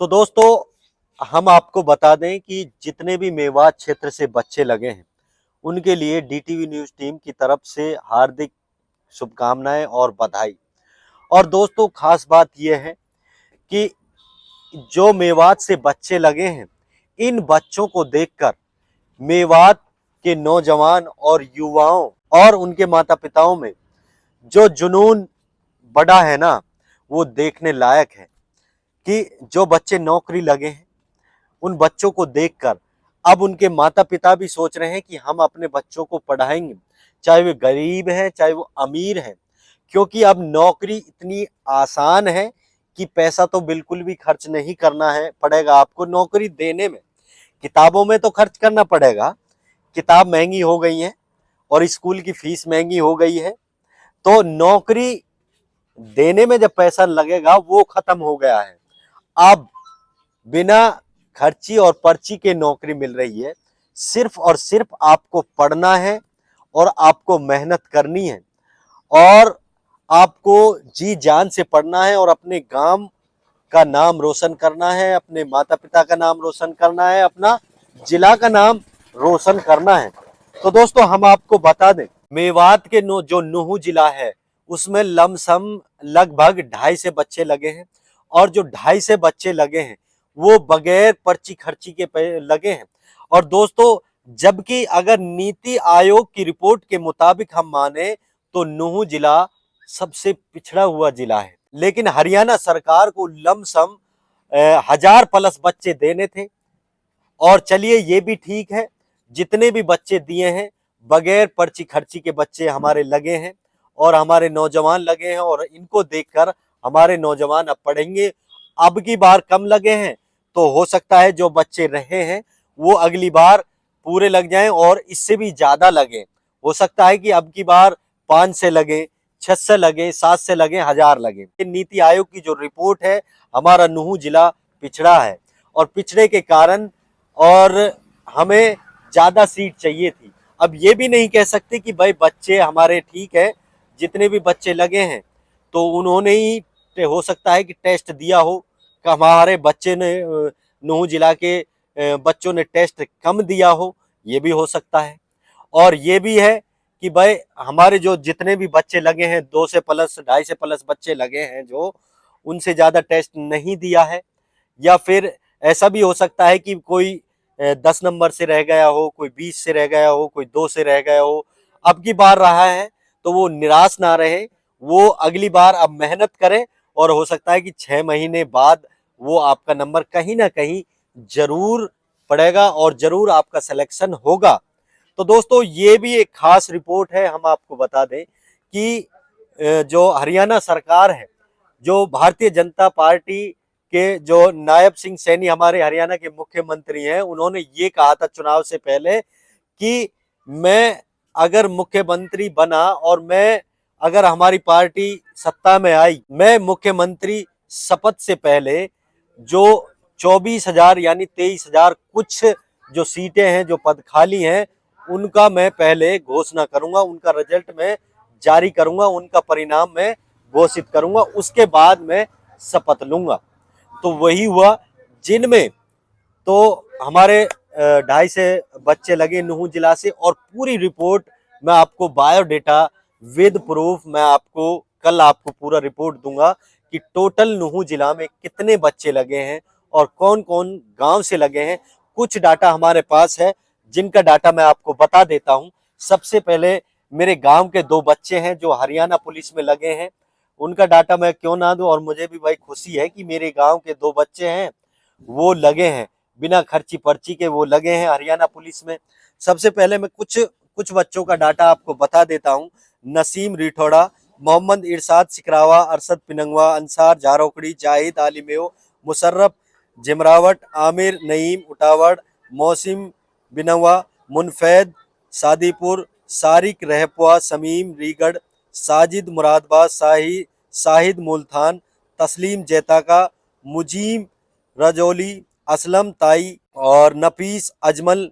तो दोस्तों हम आपको बता दें कि जितने भी मेवात क्षेत्र से बच्चे लगे हैं उनके लिए डीटीवी न्यूज़ टीम की तरफ से हार्दिक शुभकामनाएं और बधाई। और दोस्तों खास बात यह है कि जो मेवात से बच्चे लगे हैं इन बच्चों को देखकर मेवात के नौजवान और युवाओं और उनके माता पिताओं में जो जुनून बड़ा है ना, वो देखने लायक है कि जो बच्चे नौकरी लगे हैं उन बच्चों को देखकर अब उनके माता पिता भी सोच रहे हैं कि हम अपने बच्चों को पढ़ाएंगे, चाहे वे गरीब हैं चाहे वो अमीर हैं, क्योंकि अब नौकरी इतनी आसान है कि पैसा तो बिल्कुल भी खर्च नहीं करना है पड़ेगा आपको नौकरी देने में। किताबों में तो खर्च करना पड़ेगा, किताब महंगी हो गई है और स्कूल की फीस महंगी हो गई है, तो नौकरी देने में जब पैसा लगेगा वो खत्म हो गया है। अब बिना खर्ची और पर्ची के नौकरी मिल रही है। सिर्फ और सिर्फ आपको पढ़ना है और आपको मेहनत करनी है और आपको जी जान से पढ़ना है और अपने गांव का नाम रोशन करना है, अपने माता पिता का नाम रोशन करना है, अपना जिला का नाम रोशन करना है। तो दोस्तों हम आपको बता दें मेवात के जो नुहू जिला है उसमें लमसम लगभग 250 से बच्चे लगे हैं और जो 250 से बच्चे लगे हैं वो बगैर पर्ची खर्ची के लगे हैं। और दोस्तों जबकि अगर नीति आयोग की रिपोर्ट के मुताबिक हम माने तो नुहू जिला सबसे पिछड़ा हुआ जिला है, लेकिन हरियाणा सरकार को लमसम 1000+ बच्चे देने थे। और चलिए ये भी ठीक है, जितने भी बच्चे दिए हैं बगैर पर्ची खर्ची के बच्चे हमारे लगे हैं और हमारे नौजवान लगे हैं और इनको देखकर हमारे नौजवान अब पढ़ेंगे। अब की बार कम लगे हैं तो हो सकता है जो बच्चे रहे हैं वो अगली बार पूरे लग जाएं और इससे भी ज्यादा लगे। हो सकता है कि अब की बार 5 से लगे, 6 से लगे, 7 से लगे, 1000 लगे। नीति आयोग की जो रिपोर्ट है हमारा नुहू जिला पिछड़ा है और पिछड़े के कारण और हमें ज्यादा सीट चाहिए थी। अब ये भी नहीं कह सकते कि भाई बच्चे हमारे ठीक है, जितने भी बच्चे लगे हैं तो उन्होंने ही हो सकता है कि टेस्ट दिया हो कि हमारे बच्चे ने नुहू जिला के बच्चों ने टेस्ट कम दिया हो, ये भी हो सकता है। और ये भी है कि भाई हमारे जो जितने भी बच्चे लगे हैं 2 से प्लस 2.5 से प्लस बच्चे लगे हैं जो उनसे ज्यादा टेस्ट नहीं दिया है। या फिर ऐसा भी हो सकता है कि कोई 10 नंबर से रह गया हो, कोई 20 से रह गया हो, कोई 2 से रह गया हो, अब की बार रहा है तो वो निराश ना रहे, वो अगली बार अब मेहनत करे और हो सकता है कि 6 महीने बाद वो आपका नंबर कहीं ना कहीं जरूर पड़ेगा और जरूर आपका सिलेक्शन होगा। तो दोस्तों ये भी एक खास रिपोर्ट है। हम आपको बता दें कि जो हरियाणा सरकार है, जो भारतीय जनता पार्टी के जो नायब सिंह सैनी हमारे हरियाणा के मुख्यमंत्री हैं, उन्होंने ये कहा था चुनाव से पहले कि मैं अगर मुख्यमंत्री बना और मैं अगर हमारी पार्टी सत्ता में आई, मैं मुख्यमंत्री शपथ से पहले जो 24,000 यानी 23,000 कुछ जो सीटें हैं, जो पद खाली हैं, उनका मैं पहले घोषणा करूंगा, उनका रिजल्ट मैं जारी करूंगा, उनका परिणाम मैं घोषित करूंगा, उसके बाद मैं शपथ लूंगा। तो वही हुआ, जिनमें तो हमारे 2.5 से बच्चे लगे नुहू जिला से। और पूरी रिपोर्ट मैं आपको बायोडेटा विद प्रूफ मैं आपको कल आपको पूरा रिपोर्ट दूंगा कि टोटल नुहू जिला में कितने बच्चे लगे हैं और कौन कौन गांव से लगे हैं। कुछ डाटा हमारे पास है जिनका डाटा मैं आपको बता देता हूं। सबसे पहले मेरे गांव के 2 बच्चे हैं जो हरियाणा पुलिस में लगे हैं, उनका डाटा मैं क्यों ना दूं। और मुझे भी भाई खुशी है कि मेरे गांव के 2 बच्चे हैं वो लगे हैं, बिना खर्ची पर्ची के वो लगे हैं हरियाणा पुलिस में। सबसे पहले मैं कुछ कुछ बच्चों का डाटा आपको बता देता हूं। नसीम रिठौड़ा, मोहम्मद इरशाद सिकरावा, अरशद पिनंगवा, अंसार जारोकड़ी, जाहिद आलिमेव, मुशर्रफ जिमरावट, आमिर नईम उटावड़, मौसिम बिनवा, मुनफैद सादीपुर, सारिक रहपुआ, समीम रीगढ़, साजिद मुरादबाद, शाहिद मुल्तान, तस्लीम जैताका, मुजीम रजौली, असलम ताई और नफीस अजमल,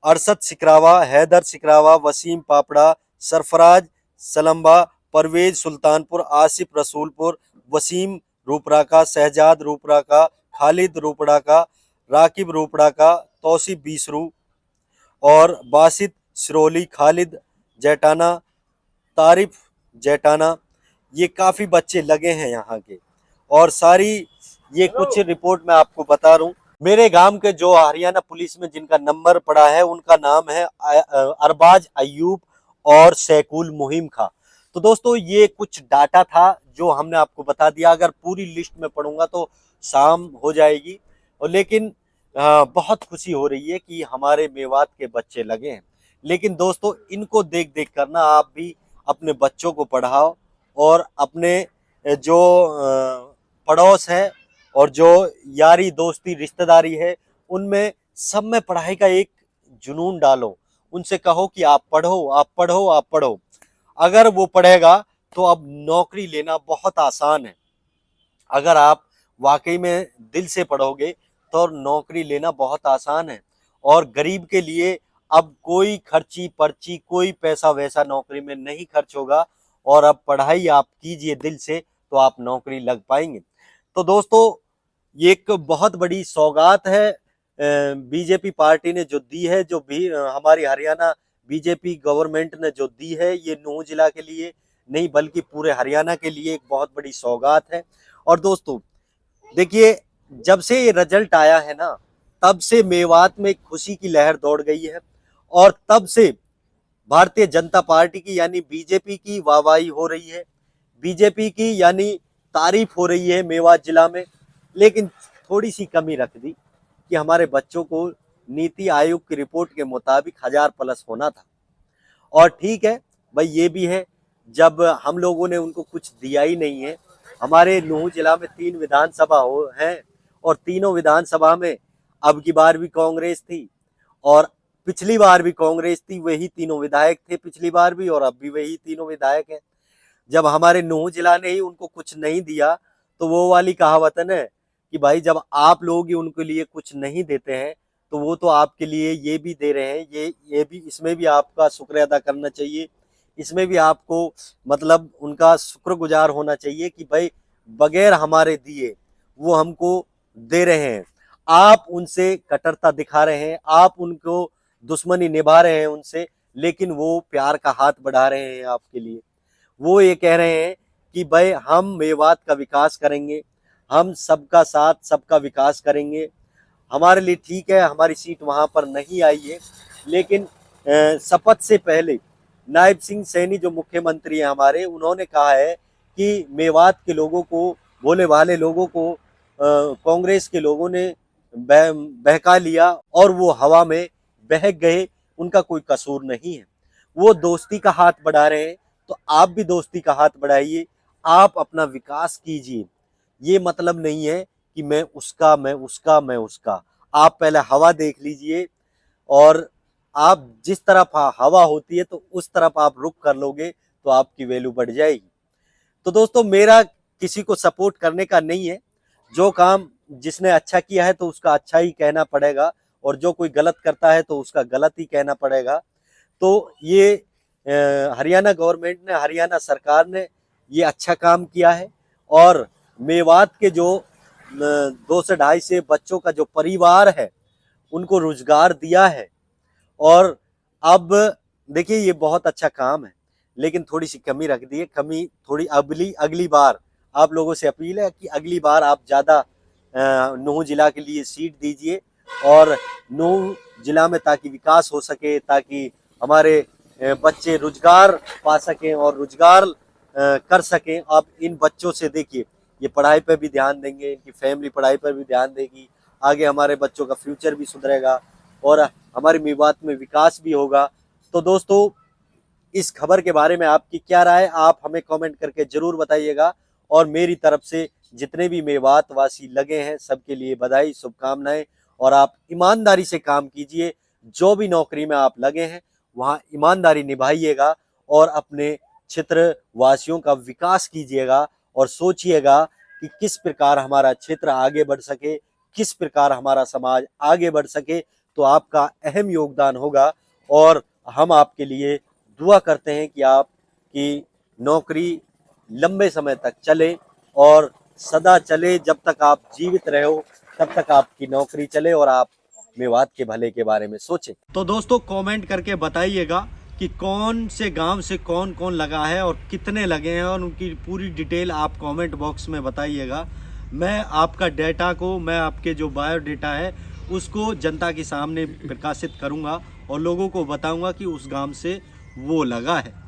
अरशद सिकरावा, हैदर सिकरावा, वसीम पापड़ा, सरफराज सलम्बा, परवेज सुल्तानपुर, आसिफ रसूलपुर, वसीम रूपराका, शहजाद रूपराका, खालिद रोपड़ा का, राकिब रोपड़ा का, तौसीफ बीसरू और बासित सिरोली, खालिद जैटाना, तारिफ जैटाना, ये काफी बच्चे लगे हैं यहाँ के। और सारी ये कुछ रिपोर्ट मैं आपको बता रहा हूँ। मेरे गांव के जो हरियाणा पुलिस में जिनका नंबर पड़ा है उनका नाम है अरबाज अयूब और सैकुल मुहिम खां। तो दोस्तों ये कुछ डाटा था जो हमने आपको बता दिया। अगर पूरी लिस्ट में पढ़ूंगा तो शाम हो जाएगी। और लेकिन बहुत खुशी हो रही है कि हमारे मेवात के बच्चे लगे हैं। लेकिन दोस्तों इनको देख देख कर ना आप भी अपने बच्चों को पढ़ाओ और अपने जो पड़ोस है और जो यारी दोस्ती रिश्तेदारी है उनमें सब में पढ़ाई का एक जुनून डालो। उनसे कहो कि आप पढ़ो, आप पढ़ो, आप पढ़ो। अगर वो पढ़ेगा तो अब नौकरी लेना बहुत आसान है। अगर आप वाकई में दिल से पढ़ोगे तो नौकरी लेना बहुत आसान है। और गरीब के लिए अब कोई खर्ची पर्ची, कोई पैसा वैसा नौकरी में नहीं खर्च होगा। और अब पढ़ाई आप कीजिए दिल से तो आप नौकरी लग पाएंगे। तो दोस्तों ये एक बहुत बड़ी सौगात है बीजेपी पार्टी ने जो दी है, जो भी हमारी हरियाणा बीजेपी गवर्नमेंट ने जो दी है, ये नूंह जिला के लिए नहीं बल्कि पूरे हरियाणा के लिए एक बहुत बड़ी सौगात है। और दोस्तों देखिए जब से ये रिजल्ट आया है ना तब से मेवात में खुशी की लहर दौड़ गई है। और तब से भारतीय जनता पार्टी की यानी बीजेपी की वाहवाही हो रही है, बीजेपी की यानी तारीफ हो रही है मेवात जिला में। लेकिन थोड़ी सी कमी रख दी कि हमारे बच्चों को नीति आयोग की रिपोर्ट के मुताबिक 1000+ होना था। और ठीक है भाई, ये भी है जब हम लोगों ने उनको कुछ दिया ही नहीं है। हमारे नूंह जिला में 3 विधानसभा हैं और तीनों विधानसभा में अब की बार भी कांग्रेस थी और पिछली बार भी कांग्रेस थी। वही तीनों विधायक थे पिछली बार भी और अब भी वही तीनों विधायक हैं। जब हमारे नूंह जिला ने ही उनको कुछ नहीं दिया तो वो वाली कहावत है ना कि भाई जब आप लोग ही उनके लिए कुछ नहीं देते हैं तो वो तो आपके लिए ये भी दे रहे हैं। ये भी, इसमें भी आपका शुक्र अदा करना चाहिए। इसमें भी आपको मतलब उनका शुक्रगुजार होना चाहिए कि भाई बगैर हमारे दिए वो हमको दे रहे हैं। आप उनसे कट्टरता दिखा रहे हैं, आप उनको दुश्मनी निभा रहे हैं उनसे, लेकिन वो प्यार का हाथ बढ़ा रहे हैं आपके लिए। वो ये कह रहे हैं कि भाई हम मेवात का विकास करेंगे, हम सबका साथ सबका विकास करेंगे। हमारे लिए ठीक है हमारी सीट वहां पर नहीं आई है, लेकिन शपथ से पहले नायब सिंह सैनी जो मुख्यमंत्री हैं हमारे, उन्होंने कहा है कि मेवात के लोगों को, भोले भाले लोगों को कांग्रेस के लोगों ने बहका लिया और वो हवा में बहक गए। उनका कोई कसूर नहीं है। वो दोस्ती का हाथ बढ़ा रहे हैं तो आप भी दोस्ती का हाथ बढ़ाइए, आप अपना विकास कीजिए। ये मतलब नहीं है कि मैं उसका, मैं उसका, मैं उसका। आप पहले हवा देख लीजिए और आप जिस तरफ हवा होती है तो उस तरफ आप रुख कर लोगे तो आपकी वैल्यू बढ़ जाएगी। तो दोस्तों मेरा किसी को सपोर्ट करने का नहीं है। जो काम जिसने अच्छा किया है तो उसका अच्छा ही कहना पड़ेगा और जो कोई गलत करता है तो उसका गलत ही कहना पड़ेगा। तो ये हरियाणा गवर्नमेंट ने, हरियाणा सरकार ने ये अच्छा काम किया है और मेवात के जो 2 से 2.5 बच्चों का जो परिवार है उनको रोजगार दिया है। और अब देखिए ये बहुत अच्छा काम है, लेकिन थोड़ी सी कमी रख दी है। कमी थोड़ी अगली बार आप लोगों से अपील है कि अगली बार आप ज़्यादा नूंह जिला के लिए सीट दीजिए और नूंह जिला में ताकि विकास हो सके, ताकि हमारे बच्चे रोजगार पा सकें और रोजगार कर सकें। आप इन बच्चों से देखिए ये पढ़ाई पर भी ध्यान देंगे, इनकी फैमिली पढ़ाई पर भी ध्यान देगी, आगे हमारे बच्चों का फ्यूचर भी सुधरेगा और हमारी मेवात में विकास भी होगा। तो दोस्तों इस खबर के बारे में आपकी क्या राय, आप हमें कमेंट करके जरूर बताइएगा। और मेरी तरफ से जितने भी मेवात वासी लगे हैं सबके लिए बधाई, शुभकामनाएं। और आप ईमानदारी से काम कीजिए, जो भी नौकरी में आप लगे हैं वहाँ ईमानदारी निभाइएगा और अपने क्षेत्र वासियों का विकास कीजिएगा और सोचिएगा कि किस प्रकार हमारा क्षेत्र आगे बढ़ सके, किस प्रकार हमारा समाज आगे बढ़ सके। तो आपका अहम योगदान होगा और हम आपके लिए दुआ करते हैं कि आपकी नौकरी लंबे समय तक चले और सदा चले, जब तक आप जीवित रहो तब तक आपकी नौकरी चले और आप मेवात के भले के बारे में सोचें। तो दोस्तों कमेंट करके बताइएगा कि कौन से गांव से कौन कौन लगा है और कितने लगे हैं, और उनकी पूरी डिटेल आप कमेंट बॉक्स में बताइएगा। मैं आपका डेटा को, मैं आपके जो बायोडेटा है उसको जनता के सामने प्रकाशित करूंगा और लोगों को बताऊंगा कि उस गांव से वो लगा है।